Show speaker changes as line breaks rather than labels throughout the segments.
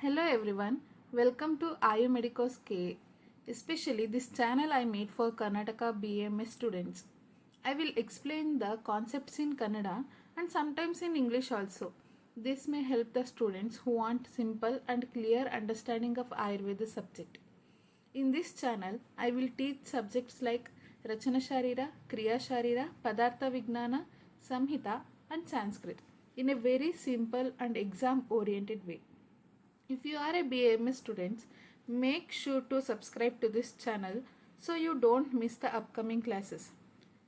Hello everyone, welcome to IU Medicos K. Especially this channel I made for Karnataka BMS students. I will explain the concepts in Kannada and sometimes in English also. This may help the students who want simple and clear understanding of Ayurveda subject. In this channel, I will teach subjects like Rachana Sharira, Kriya Sharira, Padartha Vignana, Samhita and Sanskrit in a very simple and exam oriented way. If you are a BAMS student, make sure to subscribe to this channel so you don't miss the upcoming classes.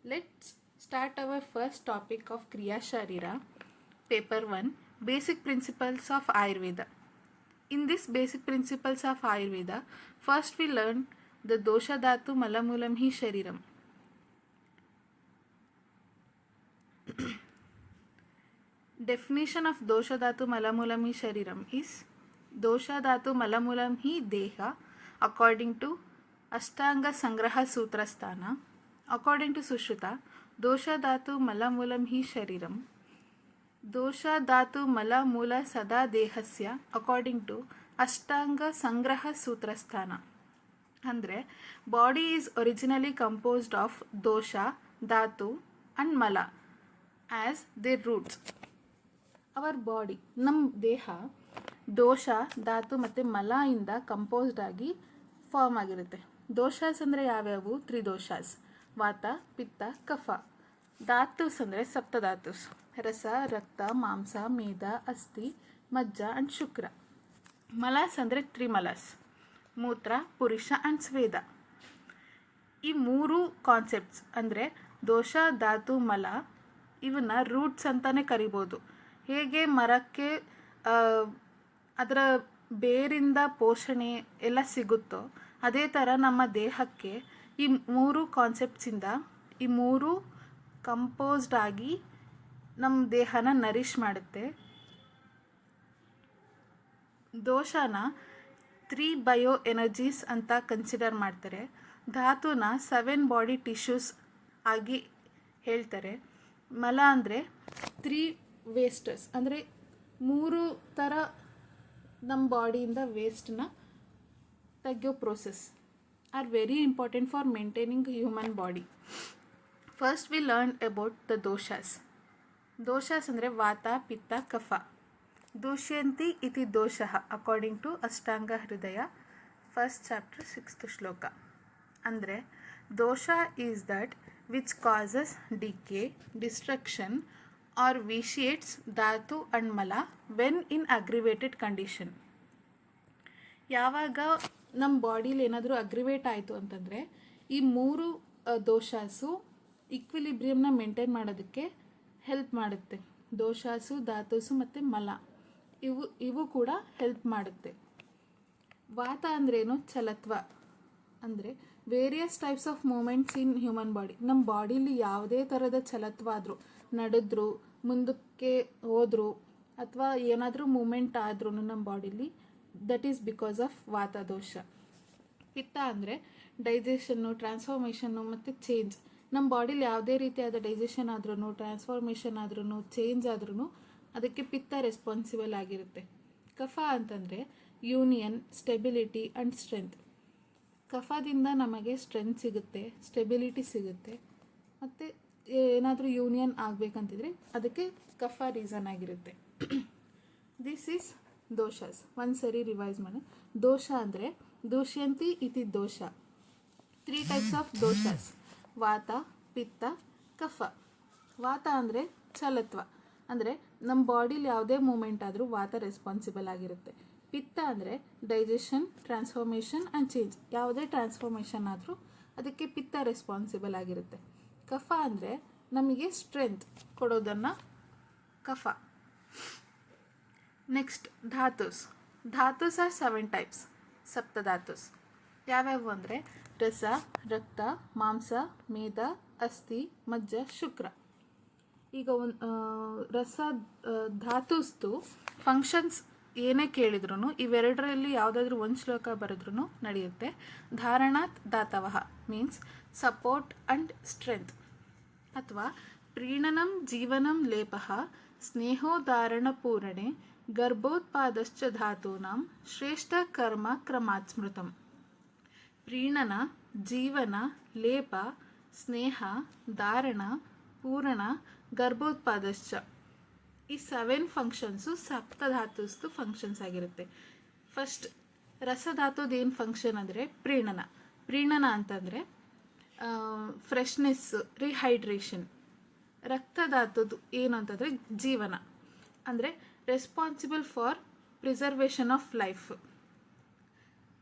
Let's start our first topic of Kriya Sharira, paper 1, Basic Principles of Ayurveda. In this Basic Principles of Ayurveda, first we learn the Dosha Dhatu Malamulam Hi Shariram. Definition of Dosha Dhatu Malamulam Hi Shariram is Dosha Dhatu Malamulam Hi Deha according to Ashtanga Sangraha Sutra Sthana. According to Sushruta, Dosha Dhatu Malamulam Hi Shariram. Dosha Dhatu Mala Mula Sada Dehasya according to Ashtanga Sangraha Sutra Sthana. Andre, body is originally composed of dosha, dhatu and mala as their roots. Our body, ನಮ್ಮ ದೇಹ ದೋಷ ಧಾತು ಮತ್ತು ಮಲ ಇಂದ composed ಆಗಿ form ಆಗಿರುತ್ತೆ. ದೋಷಾಸ್ ಅಂದರೆ ಯಾವ್ಯಾವು? ತ್ರಿದೋಷಾಸ್, ವಾತ ಪಿತ್ತ ಕಫ. ಧಾತುಸ್ ಅಂದರೆ ಸಪ್ತಧಾತುಸ್, ರಸ ರಕ್ತ ಮಾಂಸ ಮೇದ ಅಸ್ಥಿ ಮಜ್ಜ ಆ್ಯಂಡ್ ಶುಕ್ರ. ಮಲಾಸ್ ಅಂದರೆ ತ್ರಿಮಲಾಸ್, ಮೂತ್ರ ಪುರುಷ ಆ್ಯಂಡ್ ಸ್ವೇದ. ಈ ಮೂರು ಕಾನ್ಸೆಪ್ಟ್ಸ್ ಅಂದರೆ ದೋಷ ಧಾತು ಮಲ ಇವನ್ನ ರೂಟ್ಸ್ ಅಂತಲೇ ಕರಿಬೋದು. ಹೇಗೆ ಮರಕ್ಕೆ ಅದರ ಬೇರಿಂದ ಪೋಷಣೆ ಎಲ್ಲ ಸಿಗುತ್ತೋ ಅದೇ ಥರ ನಮ್ಮ ದೇಹಕ್ಕೆ ಈ ಮೂರು ಕಾನ್ಸೆಪ್ಟ್ಸಿಂದ ಈ ಮೂರು ಕಂಪೋಸ್ಡ್ ಆಗಿ ನಮ್ಮ ದೇಹನ ನರಿಷ್ ಮಾಡುತ್ತೆ. ದೋಷನ 3 ಬಯೋ ಎನರ್ಜೀಸ್ ಅಂತ ಕನ್ಸಿಡರ್ ಮಾಡ್ತಾರೆ. ಧಾತುನ 7 ಬಾಡಿ ಟಿಶ್ಯೂಸ್ ಆಗಿ ಹೇಳ್ತಾರೆ. ಮಲ ಅಂದರೆ 3 ವೇಸ್ಟಸ್ ಅಂದರೆ 3 ಥರ ನಮ್ಮ ಬಾಡಿಯಿಂದ ವೇಸ್ಟನ್ನ ತೆಗೆಯೋ process are very important for maintaining human body. First we learn about the doshas. Doshas ಅಂದರೆ ವಾತ ಪಿತ್ತ ಕಫ. ದೂಷ್ಯಂತಿ ಇತಿ ದೋಷಃ ಅಕಾರ್ಡಿಂಗ್ ಟು ಅಷ್ಟಾಂಗ ಹೃದಯ ಫಸ್ಟ್ ಚಾಪ್ಟರ್ 6th ಶ್ಲೋಕ. ಅಂದರೆ ದೋಷ is that which causes decay, destruction or vitiates ಧಾತು ಅಂಡ್ ಮಲ ವೆನ್ ಇನ್ ಅಗ್ರಿವೇಟೆಡ್ ಕಂಡೀಷನ್. ಯಾವಾಗ ನಮ್ಮ ಬಾಡೀಲಿ ಏನಾದರೂ ಅಗ್ರಿವೇಟ್ ಆಯಿತು ಅಂತಂದರೆ ಈ ಮೂರು ದೋಷಾಸು ಇಕ್ವಿಲಿಬ್ರಿಯಮ್ನ ಮೇಂಟೈನ್ ಮಾಡೋದಕ್ಕೆ ಹೆಲ್ಪ್ ಮಾಡುತ್ತೆ. ದೋಷಾಸು ಧಾತುಸು ಮತ್ತು ಮಲ ಇವು ಕೂಡ ಹೆಲ್ಪ್ ಮಾಡುತ್ತೆ. ವಾತ ಅಂದ್ರೇನು? ಚಲತ್ವ ಅಂದರೆ various types of movements in human body. ನಮ್ಮ ಬಾಡೀಲಿ ಯಾವುದೇ ಥರದ ಚಲತ್ವ ಆದರೂ, ನಡೆದ್ರು, ಮುಂದಕ್ಕೆ ಹೋದ್ರು ಅಥವಾ ಏನಾದರೂ ಮೂಮೆಂಟ್ ಆದ್ರೂ ನಮ್ಮ ಬಾಡೀಲಿ, ದಟ್ ಈಸ್ ಬಿಕಾಸ್ ಆಫ್ ವಾತ ದೋಷ. ಪಿತ್ತ ಅಂದರೆ ಡೈಜೆಷನ್ನು, ಟ್ರಾನ್ಸ್ಫಾರ್ಮೇಷನ್ನು ಮತ್ತು ಚೇಂಜ್. ನಮ್ಮ ಬಾಡೀಲಿ ಯಾವುದೇ ರೀತಿಯಾದ ಡೈಜೆಷನ್ ಆದ್ರೂ, ಟ್ರಾನ್ಸ್ಫಾರ್ಮೇಷನ್ ಆದ್ರೂ, ಚೇಂಜ್ ಆದ್ರೂ ಅದಕ್ಕೆ ಪಿತ್ತ ರೆಸ್ಪಾನ್ಸಿಬಲ್ ಆಗಿರುತ್ತೆ. ಕಫ ಅಂತಂದರೆ ಯೂನಿಯನ್, ಸ್ಟೆಬಿಲಿಟಿ ಆ್ಯಂಡ್ ಸ್ಟ್ರೆಂತ್. ಕಫದಿಂದ ನಮಗೆ ಸ್ಟ್ರೆಂತ್ ಸಿಗುತ್ತೆ, ಸ್ಟೆಬಿಲಿಟಿ ಸಿಗುತ್ತೆ, ಮತ್ತು ಏನಾದರೂ ಯೂನಿಯನ್ ಆಗಬೇಕಂತಿದ್ರೆ ಅದಕ್ಕೆ ಕಫ ರೀಸನ್ ಆಗಿರುತ್ತೆ. This is doshas. ಒಂದು ಸರಿ ರಿವೈಸ್ ಮಾಡಿ. ದೋಷ ಅಂದರೆ ದೂಷ್ಯಂತಿ ಇತಿ ದೋಷ. 3 ಟೈಪ್ಸ್ ಆಫ್ ದೋಷಾಸ್: ವಾತ ಪಿತ್ತ ಕಫ. ವಾತ ಅಂದರೆ ಚಲತ್ವ, ಅಂದರೆ ನಮ್ಮ ಬಾಡೀಲಿ ಯಾವುದೇ ಮೂಮೆಂಟ್ ಆದರೂ ವಾತ ರೆಸ್ಪಾನ್ಸಿಬಲ್ ಆಗಿರುತ್ತೆ. ಪಿತ್ತ ಅಂದರೆ ಡೈಜೆಷನ್, ಟ್ರಾನ್ಸ್ಫಾರ್ಮೇಷನ್ ಆ್ಯಂಡ್ ಚೇಂಜ್. ಯಾವುದೇ ಟ್ರಾನ್ಸ್ಫಾರ್ಮೇಷನ್ ಆದರೂ ಅದಕ್ಕೆ ಪಿತ್ತ ರೆಸ್ಪಾನ್ಸಿಬಲ್ ಆಗಿರುತ್ತೆ. ಕಫ ಅಂದರೆ ನಮಗೆ ಸ್ಟ್ರೆಂತ್ ಕೊಡೋದನ್ನು ಕಫ. Next dhatus. Dhatus are 7 types, ಸಪ್ತಧಾತುಸ್. ಯಾವ್ಯಾವು ಅಂದರೆ ರಸ ರಕ್ತ ಮಾಂಸ ಮೇದ ಅಸ್ಥಿ ಮಜ್ಜ ಶುಕ್ರ. ಈಗ ರಸ ಧಾತುಸ್ತು ಫಂಕ್ಷನ್ಸ್ ಏನೇ ಕೇಳಿದ್ರು ಇವೆರಡರಲ್ಲಿ ಯಾವುದಾದ್ರೂ ಒಂದು ಶ್ಲೋಕ ಬರೆದ್ರೂ ನಡೆಯುತ್ತೆ. ಧಾರಣಾತ್ ಧಾತವಃ ಮೀನ್ಸ್ ಸಪೋರ್ಟ್ ಆ್ಯಂಡ್ ಸ್ಟ್ರೆಂತ್, ಅಥವಾ ಪ್ರೀಣನಂ ಜೀವನಂ ಲೇಪಃ ಸ್ನೇಹೋದಾರಣಪೂರಣೆ ಗರ್ಭೋತ್ಪಾದಶ್ಚ ಧಾತೂನಾಂ ಶ್ರೇಷ್ಠ ಕರ್ಮ ಕ್ರಮಾತ್ ಸ್ಮೃತಂ. ಪ್ರೀಣನ, ಜೀವನ, ಲೇಪ, ಸ್ನೇಹ, ಧಾರಣ, ಪೂರಣ, ಗರ್ಭೋತ್ಪಾದಶ್ಚ ಈ 7 ಫಂಕ್ಷನ್ಸು ಸಪ್ತಧಾತುಸ್ದು ಫಂಕ್ಷನ್ಸ್ ಆಗಿರುತ್ತೆ. ಫಸ್ಟ್ ರಸಧಾತುದು ಏನು ಫಂಕ್ಷನ್ ಅಂದರೆ ಪ್ರೀಣನ. ಪ್ರೀಣನ ಅಂತಂದರೆ ಫ್ರೆಶ್ನೆಸ್, ರಿಹೈಡ್ರೇಷನ್. ರಕ್ತಧಾತುದು ಏನು ಅಂತಂದರೆ ಜೀವನ, ಅಂದರೆ responsible for preservation of life.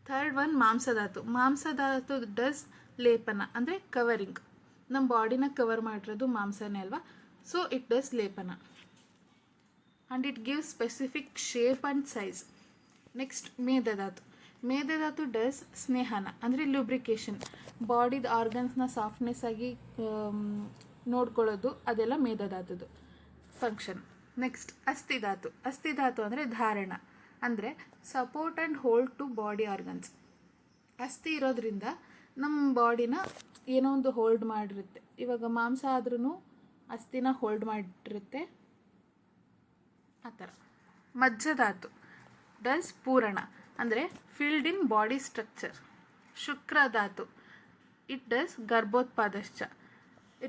Third one ಮಾಂಸಧಾತು. ಮಾಂಸಧಾತು ಡಸ್ ಲೇಪನ, ಅಂದರೆ ಕವರಿಂಗ್. ನಮ್ಮ ಬಾಡಿನ ಕವರ್ ಮಾಡಿರೋದು ಮಾಂಸನೇ ಅಲ್ವಾ, ಸೊ ಇಟ್ ಡಸ್ ಲೇಪನ and it gives specific shape and size. Next ಮೇಧಧಾತು. ಮೇಧಧಾತು ಡಸ್ ಸ್ನೇಹನ, ಅಂದರೆ ಲುಬ್ರಿಕೇಶನ್. ಬಾಡಿದ ಆರ್ಗನ್ಸ್ನ ಸಾಫ್ಟ್ನೆಸ್ ಆಗಿ ನೋಡ್ಕೊಳ್ಳೋದು, ಅದೆಲ್ಲ ಮೇಧಧಾತುದು ಫಂಕ್ಷನ್. ನೆಕ್ಸ್ಟ್ ಅಸ್ಥಿಧಾತು. ಅಸ್ಥಿಧಾತು ಅಂದರೆ ಧಾರಣ, ಅಂದರೆ support and hold to body organs. ಅಸ್ಥಿ ಇರೋದ್ರಿಂದ ನಮ್ಮ ಬಾಡಿನ ಏನೋ ಒಂದು ಹೋಲ್ಡ್ ಮಾಡಿರುತ್ತೆ. ಇವಾಗ ಮಾಂಸ ಆದ್ರೂ ಅಸ್ಥಿನ ಹೋಲ್ಡ್ ಮಾಡಿರುತ್ತೆ, ಆ ಥರ. ಮಜ್ಜಧಾತು ಡಸ್ ಪೂರಣ, ಅಂದರೆ ಫಿಲ್ಡ್ ಇನ್ ಬಾಡಿ ಸ್ಟ್ರಕ್ಚರ್. ಶುಕ್ರಧಾತು ಇಟ್ ಡಸ್ ಗರ್ಭೋತ್ಪಾದಶ್ಚ,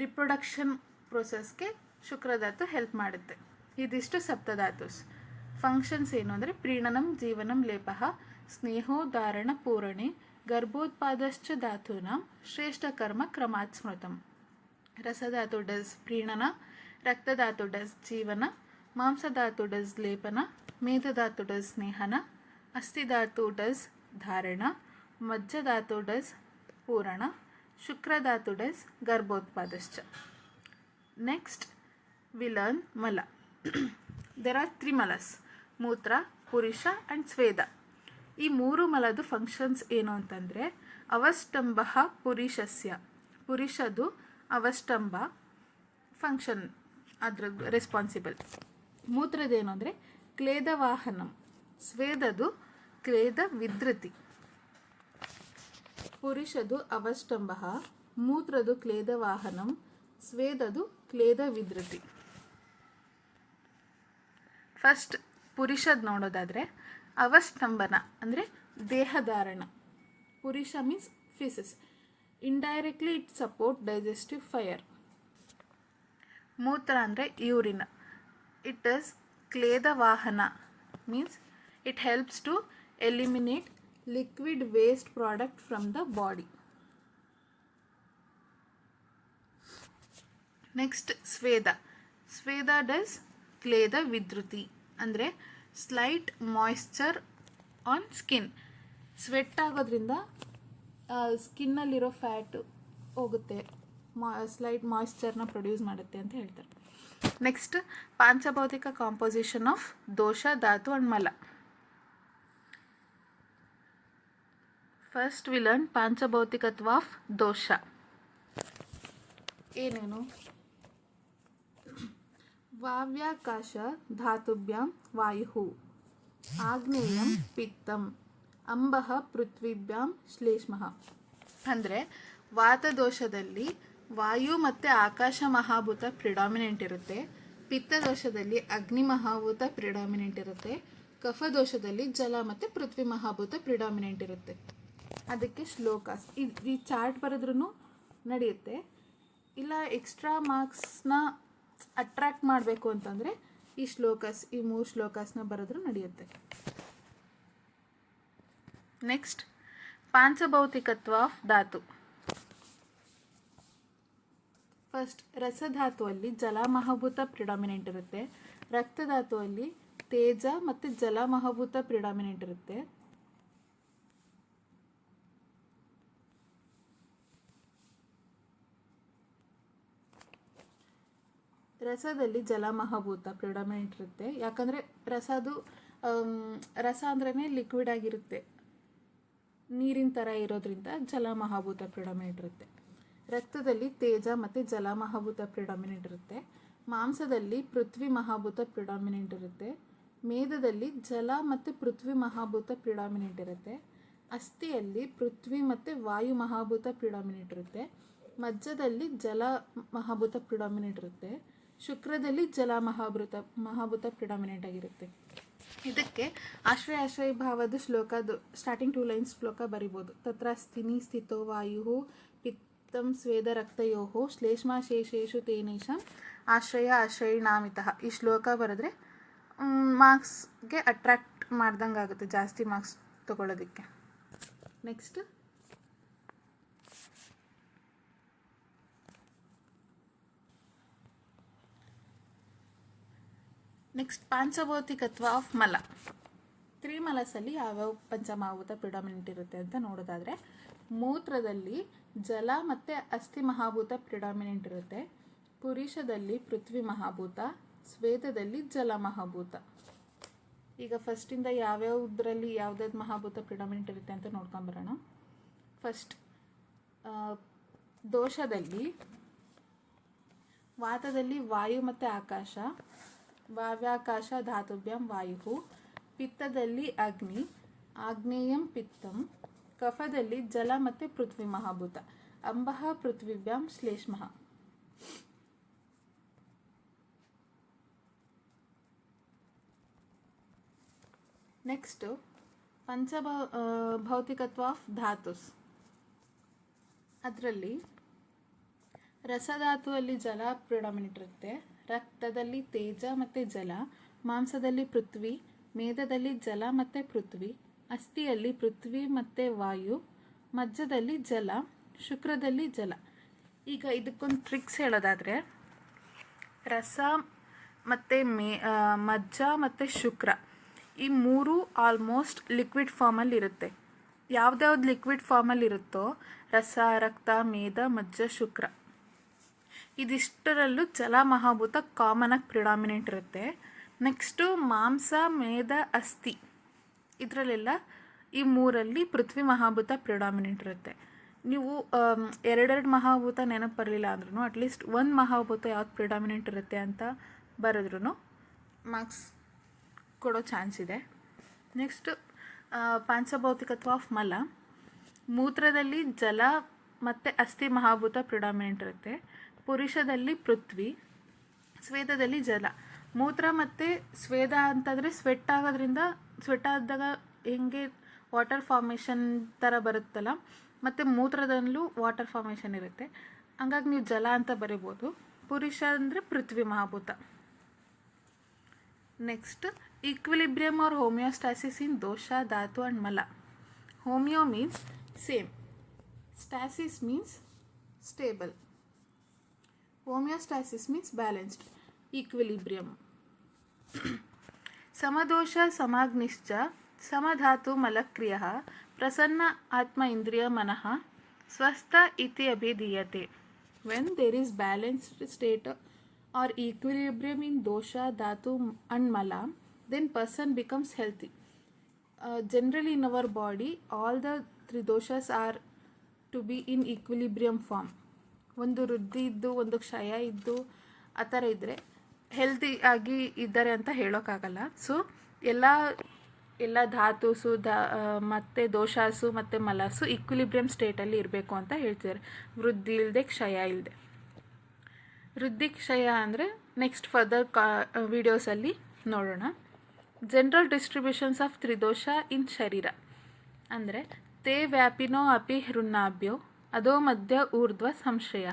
ರಿಪ್ರೊಡಕ್ಷನ್ ಪ್ರೊಸೆಸ್ಗೆ ಶುಕ್ರಧಾತು ಹೆಲ್ಪ್ ಮಾಡುತ್ತೆ. ಇದಿಷ್ಟು ಸಪ್ತಧಾತುಸ್ ಫಂಕ್ಷನ್ಸ್ ಏನು ಅಂದರೆ ಪ್ರೀಣನಂ, ಜೀವನಂ, ಲೇಪಃ, ಸ್ನೇಹೋ, ಧಾರಣ, ಪೂರಣೆ, ಗರ್ಭೋತ್ಪಾದಶ್ಚ ಧಾತೂನಾಂ ಶ್ರೇಷ್ಠ ಕರ್ಮ ಕ್ರಮಾತ್ ಸ್ಮೃತಂ. ರಸಧಾತು ಡಸ್ ಪ್ರೀಣನ, ರಕ್ತಧಾತು ಡಸ್ ಜೀವನ, ಮಾಂಸಧಾತು ಡಸ್ ಲೇಪನ, ಮೇಧಧಾತು ಡಸ್ ಸ್ನೇಹನ, ಅಸ್ಥಿಧಾತು ಡಸ್ ಧಾರಣ, ಮಜ್ಜಧಾತು ಡಸ್ ಪೂರಣ, ಶುಕ್ರಧಾತು ಡಸ್ ಗರ್ಭೋತ್ಪಾದಶ್ಚ. Next we learn mala. There are 3 malas: ಮೂತ್ರ, ಪುರುಷ ಆ್ಯಂಡ್ ಸ್ವೇದ. ಈ 3 ಮಲದ ಫಂಕ್ಷನ್ಸ್ ಏನು ಅಂತಂದರೆ ಅವಷ್ಟಂಭ ಪುರುಷಸ್ಯ, ಪುರುಷದು ಅವಷ್ಟಂಭ ಫಂಕ್ಷನ್ ಅದ್ರದ್ದು ರೆಸ್ಪಾನ್ಸಿಬಲ್. ಮೂತ್ರದೇನು ಅಂದರೆ ಕ್ಲೇದವಾಹನಂ, ಸ್ವೇದದು ಕ್ಲೇದ ವಿಧೃತಿ. ಪುರುಷದು ಅವಷ್ಟಂಭ, ಮೂತ್ರದು ಕ್ಲೇದವಾಹನಂ, ಸ್ವೇದದು ಕ್ಲೇದ ವಿಧೃತಿ. ಫಸ್ಟ್ ಪುರುಷದ್ ನೋಡೋದಾದರೆ ಅವಷ್ಟಂಬನ ಅಂದರೆ ದೇಹಧಾರಣ. ಪುರುಷ means faeces. Indirectly it support digestive fire. ಮೂತ್ರ ಅಂದರೆ ಯೂರಿನ್. ಇಟ್ ಡಸ್ ಕ್ಲೇದವಾಹನ, means it helps to eliminate liquid waste product from the body. Next ಸ್ವೇದ. ಸ್ವೇದ ಡಸ್ ಕ್ಲೇದ ವಿಧೃತಿ, ಅಂದರೆ slight moisture on skin. Sweat ಆಗೋದ್ರಿಂದ ಸ್ಕಿನ್ನಲ್ಲಿರೋ ಫ್ಯಾಟು ಹೋಗುತ್ತೆ, ಸ್ಲೈಟ್ ಮಾಯ್ಶ್ಚರ್ನ ಪ್ರೊಡ್ಯೂಸ್ ಮಾಡುತ್ತೆ ಅಂತ ಹೇಳ್ತಾರೆ. ನೆಕ್ಸ್ಟ್ ಪಾಂಚಭೌತಿಕ ಕಾಂಪೋಸಿಷನ್ ಆಫ್ ದೋಷ, ಧಾತು ಆ್ಯಂಡ್ ಮಲ. ಫಸ್ಟ್ ವಿ ಲರ್ನ್ ಪಾಂಚಭೌತಿಕತ್ವ ಆಫ್ ದೋಷ. ಏನೇನು? ವಾವ್ಯಾಕಾಶ ಧಾತುಭ್ಯಾಂ ವಾಯು, ಆಗ್ನೇಯಂ ಪಿತ್ತಂ, ಅಂಬಃ ಪೃಥ್ವಿಭ್ಯಾಂ ಶ್ಲೇಷ್ಮಃ. ಅಂದರೆ ವಾತದೋಷದಲ್ಲಿ ವಾಯು ಮತ್ತು ಆಕಾಶ ಮಹಾಭೂತ ಪ್ರಿಡಾಮಿನೆಂಟ್ ಇರುತ್ತೆ, ಪಿತ್ತದೋಷದಲ್ಲಿ ಅಗ್ನಿ ಮಹಾಭೂತ ಪ್ರಿಡಾಮಿನೆಂಟ್ ಇರುತ್ತೆ, ಕಫದೋಷದಲ್ಲಿ ಜಲ ಮತ್ತು ಪೃಥ್ವಿ ಮಹಾಭೂತ ಪ್ರಿಡಾಮಿನೆಂಟ್ ಇರುತ್ತೆ. ಅದಕ್ಕೆ ಶ್ಲೋಕಾಸ್ ಈ ಚಾರ್ಟ್ ಬರೆದ್ರೂ ನಡೆಯುತ್ತೆ. ಇಲ್ಲ ಎಕ್ಸ್ಟ್ರಾ ಮಾರ್ಕ್ಸ್ನ ಅಟ್ರ್ಯಾಕ್ಟ್ ಮಾಡಬೇಕು ಅಂತಂದರೆ ಈ ಶ್ಲೋಕಾಸ್, ಈ 3 ಶ್ಲೋಕಾಸ್ನ ಬರೆದ್ರೂ ನಡೆಯುತ್ತೆ. ನೆಕ್ಸ್ಟ್ ಪಾಂಚಭೌತಿಕತ್ವ ಆಫ್ ಧಾತು. ಫಸ್ಟ್ ರಸಧಾತುವಲ್ಲಿ ಜಲ ಮಹಾಭೂತ ಪ್ರಿಡಾಮಿನೆಂಟ್ ಇರುತ್ತೆ, ರಕ್ತಧಾತುವಲ್ಲಿ ತೇಜ ಮತ್ತು ಜಲ ಮಹಾಭೂತ ಪ್ರಿಡಾಮಿನೆಂಟ್ ಇರುತ್ತೆ, ರಸದಲ್ಲಿ ಜಲ ಮಹಾಭೂತ ಪ್ರಿಡಾಮಿನೆಂಟ್ ಇರುತ್ತೆ. ಯಾಕಂದರೆ ರಸ ಅಂದ್ರೇ ಲಿಕ್ವಿಡ್ ಆಗಿರುತ್ತೆ, ನೀರಿನ ಥರ ಇರೋದ್ರಿಂದ ಜಲ ಮಹಾಭೂತ ಪ್ರಿಡಾಮಿನೆಂಟ್ ಇರುತ್ತೆ. ರಕ್ತದಲ್ಲಿ ತೇಜ ಮತ್ತು ಜಲ ಮಹಾಭೂತ ಪ್ರಿಡಾಮಿನೆಂಟ್ ಇರುತ್ತೆ. ಮಾಂಸದಲ್ಲಿ ಪೃಥ್ವಿ ಮಹಾಭೂತ ಪ್ರಿಡಾಮಿನೆಂಟ್ ಇರುತ್ತೆ. ಮೇಧದಲ್ಲಿ ಜಲ ಮತ್ತು ಪೃಥ್ವಿ ಮಹಾಭೂತ ಪ್ರಿಡಾಮಿನೆಂಟ್ ಇರುತ್ತೆ. ಅಸ್ಥಿಯಲ್ಲಿ ಪೃಥ್ವಿ ಮತ್ತು ವಾಯು ಮಹಾಭೂತ ಪ್ರಿಡಾಮಿನೆಂಟ್ ಇರುತ್ತೆ. ಮಜ್ಜದಲ್ಲಿ ಜಲ ಮಹಾಭೂತ ಪ್ರಿಡಾಮಿನೆಂಟ್ ಇರುತ್ತೆ. ಶುಕ್ರದಲ್ಲಿ ಜಲ ಮಹಾಭೂತ ಪ್ರಿಡಾಮಿನೆಂಟ್ ಆಗಿರುತ್ತೆ. ಇದಕ್ಕೆ ಆಶ್ರಯ ಭಾವದ ಶ್ಲೋಕದ ಸ್ಟಾರ್ಟಿಂಗ್ 2 ಲೈನ್ಸ್ ಶ್ಲೋಕ ಬರಿಬೋದು. ತತ್ರ ಸ್ಥಿನಿ ಸ್ಥಿತೋ ವಾಯು ಪಿತ್ತಂ ಸ್ವೇದ ರಕ್ತಯೋ ಶ್ಲೇಷ್ಮಾಶೇಷೇಷು ತೇನೇಶಂ ಆಶ್ರಯಿಣಾಮಿತಃ. ಈ ಶ್ಲೋಕ ಬರೆದ್ರೆ ಮಾರ್ಕ್ಸ್ಗೆ ಅಟ್ರಾಕ್ಟ್ ಮಾಡ್ದಂಗೆ ಆಗುತ್ತೆ, ಜಾಸ್ತಿ ಮಾರ್ಕ್ಸ್ ತಗೊಳ್ಳೋದಕ್ಕೆ. ನೆಕ್ಸ್ಟ್ ಪಾಂಚಭೌತಿಕತ್ವ ಆಫ್ ಮಲ. ತ್ರಿಮಲಸಲ್ಲಿ ಯಾವ್ಯಾವ ಪಂಚಮಹಾಭೂತ ಪ್ರಿಡಾಮಿನೆಂಟ್ ಇರುತ್ತೆ ಅಂತ ನೋಡೋದಾದರೆ, ಮೂತ್ರದಲ್ಲಿ ಜಲ ಮತ್ತು ಅಸ್ಥಿ ಮಹಾಭೂತ ಪ್ರಿಡಾಮಿನೆಂಟ್ ಇರುತ್ತೆ. ಪುರುಷದಲ್ಲಿ ಪೃಥ್ವಿ ಮಹಾಭೂತ, ಸ್ವೇದದಲ್ಲಿ ಜಲ ಮಹಾಭೂತ. ಈಗ ಫಸ್ಟಿಂದ ಯಾವ್ಯಾವುದರಲ್ಲಿ ಯಾವ್ದಾವ್ದು ಮಹಾಭೂತ ಪ್ರಿಡಾಮಿನೆಂಟ್ ಇರುತ್ತೆ ಅಂತ ನೋಡ್ಕೊಂಬರೋಣ. ಫಸ್ಟ್ ದೋಷದಲ್ಲಿ ವಾತದಲ್ಲಿ ವಾಯು ಮತ್ತು ಆಕಾಶ, ವಾವ್ಯಾಕಾಶ ಧಾತುಭ್ಯಾಂ ವಾಯು. ಪಿತ್ತದಲ್ಲಿ ಅಗ್ನಿ, ಆಗ್ನೇಯಂ ಪಿತ್ತಂ. ಕಫದಲ್ಲಿ ಜಲ ಮತ್ತು ಪೃಥ್ವಿ ಮಹಾಭೂತ, ಅಂಬಃ ಪೃಥ್ವಿಭ್ಯಾಂ ಶ್ಲೇಷ್ಮಃ. Next ಭೌತಿಕತ್ವ of ಧಾತುಸ್. ಅದರಲ್ಲಿ ರಸಧಾತುವಲ್ಲಿ ಜಲ ಪ್ರಿಡಾಮಿನೆಂಟ್ ಇರುತ್ತೆ. ರಕ್ತದಲ್ಲಿ ತೇಜ ಮತ್ತು ಜಲ, ಮಾಂಸದಲ್ಲಿ ಪೃಥ್ವಿ, ಮೇದದಲ್ಲಿ ಜಲ ಮತ್ತು ಪೃಥ್ವಿ, ಅಸ್ಥಿಯಲ್ಲಿ ಪೃಥ್ವಿ ಮತ್ತು ವಾಯು, ಮಜ್ಜದಲ್ಲಿ ಜಲ, ಶುಕ್ರದಲ್ಲಿ ಜಲ. ಈಗ ಇದಕ್ಕೊಂದು ಟ್ರಿಕ್ಸ್ ಹೇಳೋದಾದರೆ, ರಸ ಮತ್ತು ಮಜ್ಜ ಮತ್ತು ಶುಕ್ರ ಈ ಮೂರು ಆಲ್ಮೋಸ್ಟ್ ಲಿಕ್ವಿಡ್ ಫಾರ್ಮಲ್ಲಿ ಇರುತ್ತೆ. ಯಾವ್ದ್ಯಾವ್ದು ಲಿಕ್ವಿಡ್ ಫಾರ್ಮಲ್ಲಿ ಇರುತ್ತೋ ರಸ, ರಕ್ತ, ಮೇದ, ಮಜ್ಜ, ಶುಕ್ರ ಇದಿಷ್ಟರಲ್ಲೂ ಜಲ ಮಹಾಭೂತ ಕಾಮನಾಗಿ ಪ್ರಿಡಾಮಿನೆಂಟ್ ಇರುತ್ತೆ. ನೆಕ್ಸ್ಟು ಮಾಂಸ, ಮೇದ, ಅಸ್ಥಿ ಇದರಲ್ಲೆಲ್ಲ ಈ ಮೂರಲ್ಲಿ ಪೃಥ್ವಿ ಮಹಾಭೂತ ಪ್ರಿಡಾಮಿನೆಂಟ್ ಇರುತ್ತೆ. ನೀವು ಎರಡೆರಡು ಮಹಾಭೂತ ನೆನಪು ಬರಲಿಲ್ಲ ಅಂದ್ರೂ ಅಟ್ಲೀಸ್ಟ್ ಒಂದು ಮಹಾಭೂತ ಯಾವ್ದು ಪ್ರಿಡಾಮಿನೆಂಟ್ ಇರುತ್ತೆ ಅಂತ ಬರೆದ್ರೂ ಮಾರ್ಕ್ಸ್ ಕೊಡೋ ಚಾನ್ಸ್ ಇದೆ. ನೆಕ್ಸ್ಟ್ ಪಾಂಚಭೌತಿಕತ್ವ ಆಫ್ ಮಲ. ಮೂತ್ರದಲ್ಲಿ ಜಲ ಮತ್ತು ಅಸ್ಥಿ ಮಹಾಭೂತ ಪ್ರಿಡಾಮಿನೆಂಟ್ ಇರುತ್ತೆ. ಪುರುಷದಲ್ಲಿ ಪೃಥ್ವಿ, ಸ್ವೇದದಲ್ಲಿ ಜಲ. ಮೂತ್ರ ಮತ್ತು ಸ್ವೇದ ಅಂತಂದರೆ ಸ್ವೆಟ್ ಆದಾಗ ಹೆಂಗೆ ವಾಟರ್ ಫಾರ್ಮೇಷನ್ ಥರ ಬರುತ್ತಲ್ಲ, ಮತ್ತು ಮೂತ್ರದಲ್ಲೂ ವಾಟರ್ ಫಾರ್ಮೇಷನ್ ಇರುತ್ತೆ. ಹಂಗಾಗಿ ನೀವು ಜಲ ಅಂತ ಬರಿಬೋದು. ಪುರುಷ ಅಂದರೆ ಪೃಥ್ವಿ ಮಹಾಭೂತ. Next equilibrium or homeostasis in dosha, dhatu and mala. Homeo means same, stasis means stable, homeostasis means balanced, equilibrium. ಸಮದೋಷ ಸಮಾಗ್ನಿಶ್ಚ ಸಮಧಾತು ಮಲಕ್ರಿಯ ಪ್ರಸನ್ನ ಆತ್ಮ ಇಂದ್ರಿಯ ಮನಃ ಸ್ವಸ್ಥ ಇತಿ ಅಭಿಧೀಯತೆ. When there is balanced state or equilibrium in dosha, dhatu and mala, then person becomes healthy. Generally in our body all the three doshas are to be in equilibrium form. ಒಂದು ವೃದ್ಧಿ ಇದ್ದು ಒಂದು ಕ್ಷಯ ಇದ್ದು ಆ ಥರ ಇದ್ದರೆ ಹೆಲ್ದಿ ಆಗಿ ಇದ್ದಾರೆ ಅಂತ ಹೇಳೋಕ್ಕಾಗಲ್ಲ. ಸೊ ಎಲ್ಲ ಧಾತುಸು ಮತ್ತು ದೋಷಾಸು ಮತ್ತು ಮಲಾಸು ಈಕ್ವಿಲಿಬ್ರಿಯಮ್ ಸ್ಟೇಟಲ್ಲಿ ಇರಬೇಕು ಅಂತ ಹೇಳ್ತಿದ್ದಾರೆ. ವೃದ್ಧಿ ಇಲ್ಲದೆ ಕ್ಷಯ ಇಲ್ಲದೆ. ವೃದ್ಧಿ ಕ್ಷಯ ಅಂದರೆ ನೆಕ್ಸ್ಟ್ ಫರ್ದರ್ ವಿಡಿಯೋಸಲ್ಲಿ ನೋಡೋಣ. ಜನರಲ್ ಡಿಸ್ಟ್ರಿಬ್ಯೂಷನ್ಸ್ ಆಫ್ ತ್ರಿದೋಷ ಇನ್ ಶರೀರ ಅಂದರೆ ತೇ ವ್ಯಾಪಿನೋ ಅಪಿ ಹೃನ್ನಾಭ್ಯೋ ಅದೋ ಮಧ್ಯ ಊರ್ಧ್ವ ಸಂಶಯ.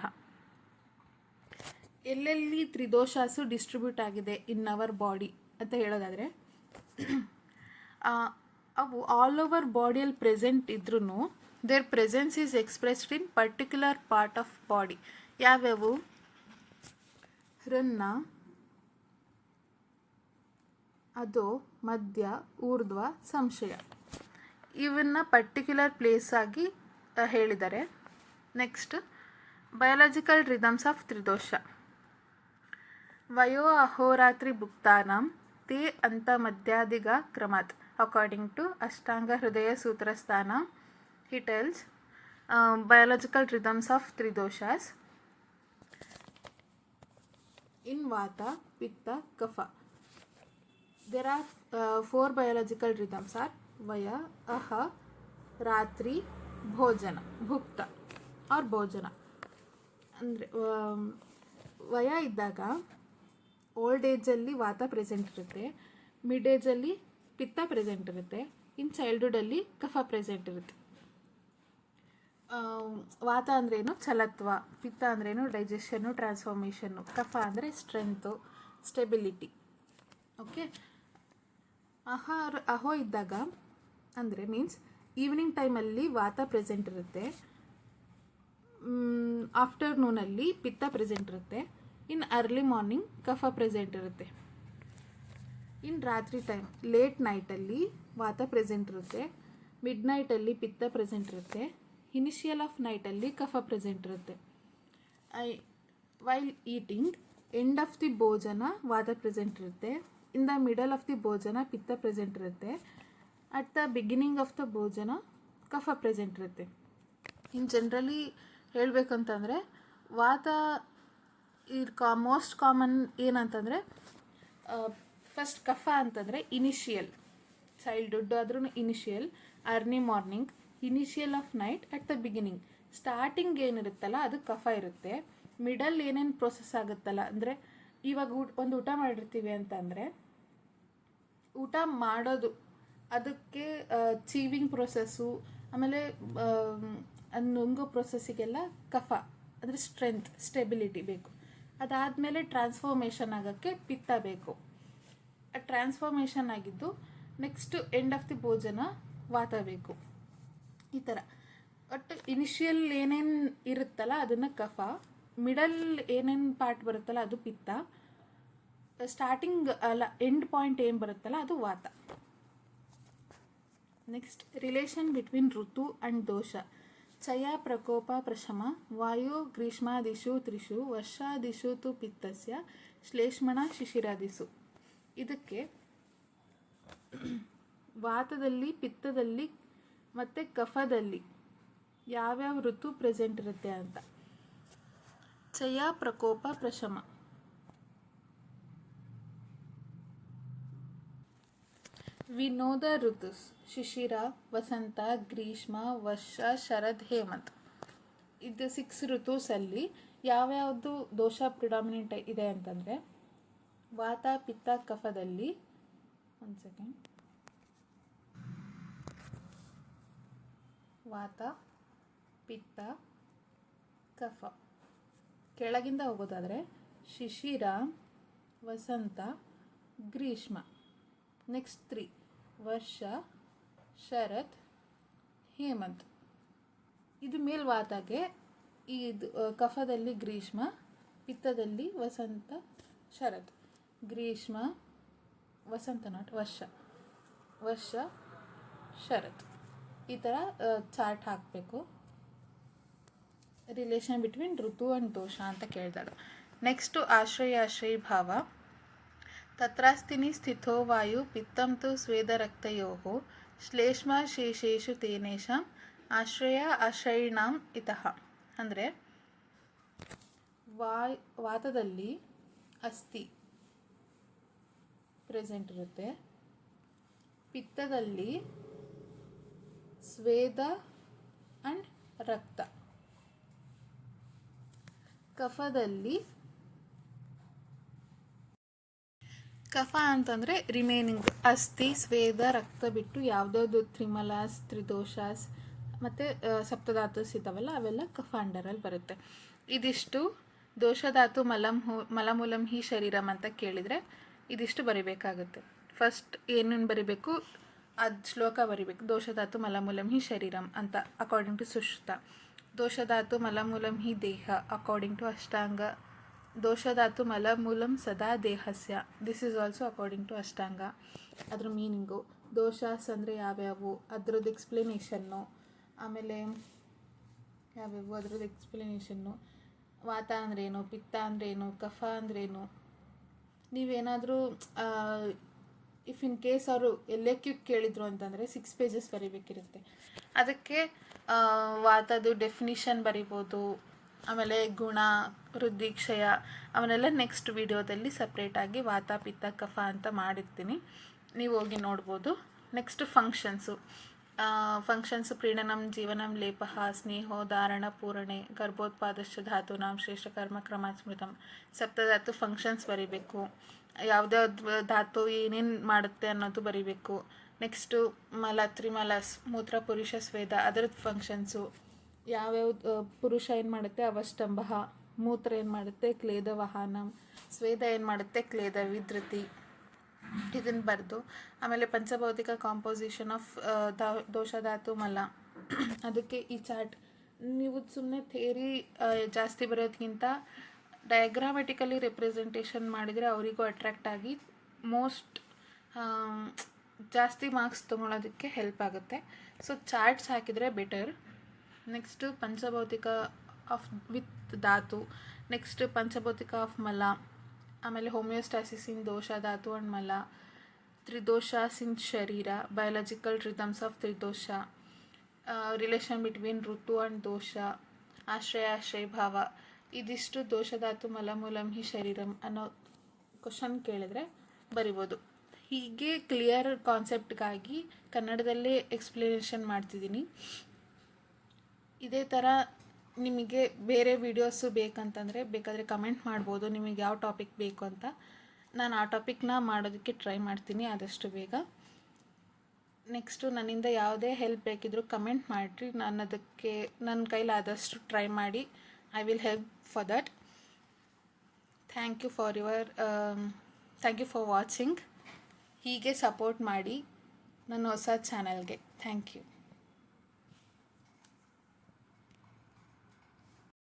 ಎಲ್ಲೆಲ್ಲಿ ತ್ರಿದೋಷಾಸು ಡಿಸ್ಟ್ರಿಬ್ಯೂಟ್ ಆಗಿದೆ ಇನ್ ಅವರ್ ಬಾಡಿ ಅಂತ ಹೇಳೋದಾದರೆ, ಅವು ಆಲ್ ಓವರ್ ಬಾಡಿಯಲ್ಲಿ ಪ್ರೆಸೆಂಟ್ ಇದ್ರೂ their presence is expressed in particular part of body. ಯಾವ್ಯಾವು? ಹೃನ್ನ, ಅದೋ, ಮಧ್ಯ, ಊರ್ಧ್ವ, ಸಂಶಯ. ಇವನ್ನ ಪರ್ಟಿಕ್ಯುಲರ್ ಪ್ಲೇಸ್ ಆಗಿ ಹೇಳಿದ್ದಾರೆ. Next biological rhythms of tridosha. ವಯೋ ಅಹೋರಾತ್ರಿ ಭುಕ್ತಾನಾಂ ತೇ ಅಂತ ಮಧ್ಯಾದಿಗ ಕ್ರಮಾತ್ according to Ashtanga Hridaya Sutrasthana. He tells biological rhythms of tridoshas in vata, pitta, kapha. There are 4 biological rhythms are vaya, aha, ratri, bhojana, bhukta or bhojana. ಅಂದರೆ ವಯ ಇದ್ದಾಗ ಓಲ್ಡ್ ಏಜಲ್ಲಿ ವಾತ ಪ್ರೆಸೆಂಟ್ ಇರುತ್ತೆ, ಮಿಡ್ ಏಜಲ್ಲಿ ಪಿತ್ತ ಪ್ರೆಸೆಂಟ್ ಇರುತ್ತೆ. ಇನ್ ಚೈಲ್ಡ್ಹುಡ್ಡಲ್ಲಿ ಕಫ ಪ್ರೆಸೆಂಟ್ ಇರುತ್ತೆ. ವಾತ ಅಂದ್ರೇನು ಚಲತ್ವ, ಪಿತ್ತ ಅಂದ್ರೇನು ಡೈಜೆಷನ್ನು, ಟ್ರಾನ್ಸ್ಫಾರ್ಮೇಷನ್ನು, ಕಫ ಅಂದರೆ ಸ್ಟ್ರೆಂತು, ಸ್ಟೆಬಿಲಿಟಿ. ಓಕೆ, ಅಹೋ ಇದ್ದಾಗ ಅಂದರೆ ಮೀನ್ಸ್ ಈವ್ನಿಂಗ್ ಟೈಮಲ್ಲಿ ವಾತ ಪ್ರೆಸೆಂಟ್ ಇರುತ್ತೆ, ಆಫ್ಟರ್ನೂನಲ್ಲಿ ಪಿತ್ತ ಪ್ರೆಸೆಂಟ್ ಇರುತ್ತೆ, ಇನ್ ಅರ್ಲಿ ಮಾರ್ನಿಂಗ್ ಕಫ ಪ್ರೆಸೆಂಟ್ ಇರುತ್ತೆ. ಇನ್ ರಾತ್ರಿ ಟೈಮ್ ಲೇಟ್ ನೈಟಲ್ಲಿ ವಾತ ಪ್ರೆಸೆಂಟ್ ಇರುತ್ತೆ, ಮಿಡ್ ನೈಟಲ್ಲಿ ಪಿತ್ತ ಪ್ರೆಸೆಂಟ್ ಇರುತ್ತೆ, ಇನಿಷಿಯಲ್ ಆಫ್ ನೈಟಲ್ಲಿ ಕಫ ಪ್ರೆಸೆಂಟ್ ಇರುತ್ತೆ. While eating end of the ಭೋಜನ ವಾತ ಪ್ರೆಸೆಂಟ್ ಇರುತ್ತೆ, in the middle of the ಭೋಜನ ಪಿತ್ತ ಪ್ರೆಸೆಂಟ್ ಇರುತ್ತೆ, at the beginning of the ಭೋಜನ ಕಫ ಪ್ರೆಸೆಂಟ್ ಇರುತ್ತೆ. ಇನ್ ಜನರಲಿ ಹೇಳಬೇಕಂತಂದರೆ ವಾತ ಮೋಸ್ಟ್ ಕಾಮನ್ ಏನಂತಂದರೆ ಫಸ್ಟ್ ಕಫ ಅಂತಂದರೆ ಇನಿಷಿಯಲ್, ಚೈಲ್ಡ್ಹುಡ್ ಆದ್ರೂ initial, early morning, initial of night, at the beginning. Starting ಏನಿರುತ್ತಲ್ಲ ಅದು ಕಫ ಇರುತ್ತೆ. ಮಿಡಲ್ ಏನೇನು ಪ್ರೊಸೆಸ್ ಆಗುತ್ತಲ್ಲ, ಅಂದರೆ ಇವಾಗ ಒಂದು ಊಟ ಮಾಡಿರ್ತೀವಿ ಅಂತಂದರೆ ಊಟ ಮಾಡೋದು ಅದಕ್ಕೆ ಚೀವಿಂಗ್ ಪ್ರೊಸೆಸ್ಸು, ಆಮೇಲೆ ನುಂಗೋ ಪ್ರೊಸೆಸ್ಸಿಗೆಲ್ಲ ಕಫ ಅಂದರೆ ಸ್ಟ್ರೆಂತ್, ಸ್ಟೆಬಿಲಿಟಿ ಬೇಕು. ಅದಾದಮೇಲೆ ಟ್ರಾನ್ಸ್ಫಾರ್ಮೇಷನ್ ಆಗೋಕ್ಕೆ ಪಿತ್ತ ಬೇಕು. ಟ್ರಾನ್ಸ್ಫಾರ್ಮೇಷನ್ ಆಗಿದ್ದು ನೆಕ್ಸ್ಟ್ ಎಂಡ್ ಆಫ್ ದಿ ಭೋಜನ ವಾತ ಬೇಕು. ಈ ಥರ ಒಟ್ಟು ಇನಿಷಿಯಲ್ ಏನೇನು ಇರುತ್ತಲ್ಲ ಅದನ್ನು ಕಫ, ಮಿಡಲ್ ಏನೇನು ಪಾರ್ಟ್ ಬರುತ್ತಲ್ಲ ಅದು ಪಿತ್ತ, ಸ್ಟಾರ್ಟಿಂಗ್ ಅಲ್ಲ ಎಂಡ್ ಪಾಯಿಂಟ್ ಏನು ಬರುತ್ತಲ್ಲ ಅದು ವಾತ. Next relation between ritu and ದೋಷ. ಚಯ ಪ್ರಕೋಪ ಪ್ರಶಮ ವಾಯು ಗ್ರೀಷ್ಮಾದಿಷು ತ್ರಿಷು ವರ್ಷಾದಿಷು ತು ಪಿತ್ತಸ್ಯ ಶ್ಲೇಷ್ಮಣ ಶಿಶಿರಾದಿಸು. ಇದಕ್ಕೆ ವಾತದಲ್ಲಿ, ಪಿತ್ತದಲ್ಲಿ ಮತ್ತು ಕಫದಲ್ಲಿ ಯಾವ್ಯಾವ ಋತು ಪ್ರೆಸೆಂಟ್ ಇರುತ್ತೆ ಅಂತ. ಚಯ ಪ್ರಕೋಪ ಪ್ರಶಮ, ವಿ ನೋ ದ ಋತುಸ್ ಶಿಶಿರ, ವಸಂತ, ಗ್ರೀಷ್ಮ, ವರ್ಷ, ಶರದ್, ಹೇಮಂತ್. ಇದು 6 ಋತುಸಲ್ಲಿ ಯಾವ್ಯಾವುದು ದೋಷ ಪ್ರಿಡಾಮಿನೆಂಟ್ ಇದೆ ಅಂತಂದರೆ ವಾತ ಪಿತ್ತ ಕಫದಲ್ಲಿ, ಒಂದು ಸೆಕೆಂಡ್, ವಾತ ಪಿತ್ತ ಕಫ. ಕೆಳಗಿಂದ ಹೋಗೋದಾದರೆ ಶಿಶಿರ, ವಸಂತ, ಗ್ರೀಷ್ಮ, ನೆಕ್ಸ್ಟ್ 3 ವರ್ಷ, ಶರತ್, ಹೇಮಂತ್. ಇದು ಮೇಲ್ವಾತಾಗೆ. ಇದು ಕಫದಲ್ಲಿ ಗ್ರೀಷ್ಮ, ಪಿತ್ತದಲ್ಲಿ ವಸಂತ, ಶರತ್. ಗ್ರೀಷ್ಮ, ವಸಂತ ನಾಟ್ ವರ್ಷ, ವರ್ಷ, ಶರತ್. ಈ ಥರ ಚಾರ್ಟ್ ಹಾಕಬೇಕು. ರಿಲೇಷನ್ ಬಿಟ್ವೀನ್ ಋತು ಆ್ಯಂಡ್ ದೋಷ ಅಂತ ಕೇಳಿದಾಳು. ನೆಕ್ಸ್ಟು ಆಶ್ರಯಾಶ್ರಯಿ ಭಾವ. ತತ್ರಾಸ್ತಿನಿ ಸ್ಥಿತೋ ವಾಯು ಪಿತ್ತಂ ತು ಸ್ವೇದರಕ್ತಯೋಃ ಶ್ಲೇಷ್ಮ ಶೇಷೇಷು ತೇನೇಷಾಂ ಆಶ್ರಯ ಆಶ್ರಯಿಣಾಂ ಇತಃ. ಅಂದರೆ ವಾತದಲ್ಲಿ ಅಸ್ಥಿ ಪ್ರೆಸೆಂಟ್ ಇರುತ್ತೆ, ಪಿತ್ತದಲ್ಲಿ ಸ್ವೇದ ಆ್ಯಂಡ್ ರಕ್ತ, ಕಫದಲ್ಲಿ ಕಫ ಅಂತಂದರೆ ರಿಮೈನಿಂಗ್ ಅಸ್ಥಿ, ಸ್ವೇದ, ರಕ್ತ ಬಿಟ್ಟು ಯಾವುದಾದ್ರು ತ್ರಿಮಲಾಸ್, ತ್ರಿದೋಷಾಸ್ ಮತ್ತು ಸಪ್ತಧಾತುಸ್ ಇದ್ದಾವಲ್ಲ ಅವೆಲ್ಲ ಕಫ ಅಂಡರಲ್ಲಿ ಬರುತ್ತೆ. ಇದಿಷ್ಟು ದೋಷಧಾತು ಮಲಮೂಲಂ ಹಿ ಶರೀರಂ ಅಂತ ಕೇಳಿದರೆ ಇದಿಷ್ಟು ಬರಿಬೇಕಾಗುತ್ತೆ. ಫಸ್ಟ್ ಏನೇನು ಬರಿಬೇಕು, ಅದು ಶ್ಲೋಕ ಬರಿಬೇಕು. ದೋಷಧಾತು ಮಲಮೂಲಂ ಹಿ ಶರೀರಂ ಅಂತ ಅಕಾರ್ಡಿಂಗ್ ಟು ಸುಶ್ರುತ. ದೋಷಧಾತು ಮಲಮೂಲಂ ಹಿ ದೇಹ ಅಕಾರ್ಡಿಂಗ್ ಟು ಅಷ್ಟಾಂಗ. ದೋಷಧಾತು ಮಲಮೂಲಂ ಸದಾ ದೇಹಸ್ಯ, this is also according to Ashtanga. ಅದ್ರ ಮೀನಿಂಗು, ದೋಷಾಸ್ ಅಂದರೆ ಯಾವ್ಯಾವು, ಅದ್ರದ್ದು ಎಕ್ಸ್ಪ್ಲನೇಷನ್ನು, ಆಮೇಲೆ ಯಾವ್ಯಾವು ಅದ್ರದ್ದು ಎಕ್ಸ್ಪ್ಲನೇಷನ್ನು, ವಾತ ಅಂದ್ರೇನು, ಪಿತ್ತ ಅಂದ್ರೇನು, ಕಫ ಅಂದ್ರೇನು. ನೀವೇನಾದರೂ ಇಫ್ ಇನ್ ಕೇಸ್ ಅವರು LAQ ಕೇಳಿದ್ರು ಅಂತಂದರೆ 6 pages ಬರಿಬೇಕಿರುತ್ತೆ. ಅದಕ್ಕೆ ವಾತದ್ದು ಡೆಫಿನಿಷನ್ ಬರಿಬೋದು, ಆಮೇಲೆ ಗುಣ, ವೃದ್ಧಿ, ಕ್ಷಯ ಅವನ್ನೆಲ್ಲ ನೆಕ್ಸ್ಟ್ ವಿಡಿಯೋದಲ್ಲಿ ಸಪ್ರೇಟಾಗಿ ವಾತ ಪಿತ್ತ ಕಫ ಅಂತ ಮಾಡಿರ್ತೀನಿ, ನೀವು ಹೋಗಿ ನೋಡ್ಬೋದು. Next functions. ಫಂಕ್ಷನ್ಸ್ ಪ್ರೀಣನಂ ಜೀವನಂ ಲೇಪಃ ಸ್ನೇಹೋ ಧಾರಣ ಪೂರಣೆ ಗರ್ಭೋತ್ಪಾದಶ್ಚ ಧಾತೂನಾಂ ಶ್ರೇಷ್ಠ ಕರ್ಮ ಕ್ರಮಾಸ್ಮೃತಂ. ಸಪ್ತಧಾತು ಫಂಕ್ಷನ್ಸ್ ಬರೀಬೇಕು, ಯಾವುದ್ಯಾವ್ದು ಧಾತು ಏನೇನು ಮಾಡುತ್ತೆ ಅನ್ನೋದು ಬರೀಬೇಕು. ನೆಕ್ಸ್ಟು ಮಲ ತ್ರಿಮಲಸ್ ಮೂತ್ರ ಪುರುಷ ಸ್ವೇದ ಅದರದ್ದು ಫಂಕ್ಷನ್ಸು, ಯಾವ್ಯಾವ್ದು ಪುರುಷ ಏನು ಮಾಡುತ್ತೆ ಅವಷ್ಟಂಭ, ಮೂತ್ರ ಏನು ಮಾಡುತ್ತೆ ಕ್ಲೇದ ವಾಹನಂ, ಸ್ವೇದ ಏನು ಮಾಡುತ್ತೆ ಕ್ಲೇದ ವಿಧೃತಿ, ಇದನ್ನು ಬರೆದು ಆಮೇಲೆ ಪಂಚಭೌತಿಕ ಕಾಂಪೋಸಿಷನ್ ಆಫ್ ದೋಷಧಾತು ಮಲ, ಅದಕ್ಕೆ ಈ ಚಾರ್ಟ್. ನೀವು ಸುಮ್ಮನೆ ಥಿಯರಿ ಜಾಸ್ತಿ ಬರೋದಕ್ಕಿಂತ ಡಯಾಗ್ರಾಮೆಟಿಕಲಿ ರೆಪ್ರೆಸೆಂಟೇಷನ್ ಮಾಡಿದರೆ ಅವರಿಗೂ ಅಟ್ರ್ಯಾಕ್ಟ್ ಆಗಿ ಜಾಸ್ತಿ ಮಾರ್ಕ್ಸ್ ತೊಗೊಳೋದಕ್ಕೆ ಹೆಲ್ಪ್ ಆಗುತ್ತೆ. ಸೊ ಚಾರ್ಟ್ಸ್ ಹಾಕಿದರೆ ಬೆಟರ್. ನೆಕ್ಸ್ಟು ಪಂಚಭೌತಿಕ ಆಫ್ ವಿತ್ ಧಾತು, ನೆಕ್ಸ್ಟ್ ಪಂಚಭೌತಿಕ ಆಫ್ ಮಲ, ಆಮೇಲೆ homeostasis in dosha dhatu and ಮಲ, tridoshas in sharira, biological rhythms of tridosha, relation between ritu and dosha, ashraya ಭಾವ. ಇದಿಷ್ಟು ದೋಷಧಾತು ಮಲಮೂಲಂ ಹಿ ಶರೀರಂ ಅನ್ನೋ ಕ್ವಶನ್ ಕೇಳಿದ್ರೆ ಬರಿಬೋದು. ಹೀಗೆ ಕ್ಲಿಯರ್ ಕಾನ್ಸೆಪ್ಟ್ಗಾಗಿ ಕನ್ನಡದಲ್ಲೇ ಎಕ್ಸ್ಪ್ಲನೇಷನ್ ಮಾಡ್ತಿದ್ದೀನಿ. ಇದೇ ಥರ ನಿಮಗೆ ಬೇರೆ ವೀಡಿಯೋಸು ಬೇಕಂತಂದರೆ ಬೇಕಾದರೆ ಕಮೆಂಟ್ ಮಾಡ್ಬೋದು, ನಿಮಗೆ ಯಾವ ಟಾಪಿಕ್ ಬೇಕು ಅಂತ. ನಾನು ಆ ಟಾಪಿಕ್ನ ಮಾಡೋದಕ್ಕೆ ಟ್ರೈ ಮಾಡ್ತೀನಿ ಆದಷ್ಟು ಬೇಗ. ನೆಕ್ಸ್ಟು ನನ್ನಿಂದ ಯಾವುದೇ ಹೆಲ್ಪ್ ಬೇಕಿದ್ರೂ ಕಮೆಂಟ್ ಮಾಡಿರಿ, ನಾನು ಅದಕ್ಕೆ ನನ್ನ ಕೈಲಾದಷ್ಟು ಟ್ರೈ ಮಾಡಿ I will help for that. Thank you for watching. ಹೀಗೆ ಸಪೋರ್ಟ್ ಮಾಡಿ ನನ್ನ ಹೊಸ ಚಾನಲ್ಗೆ. Thank you.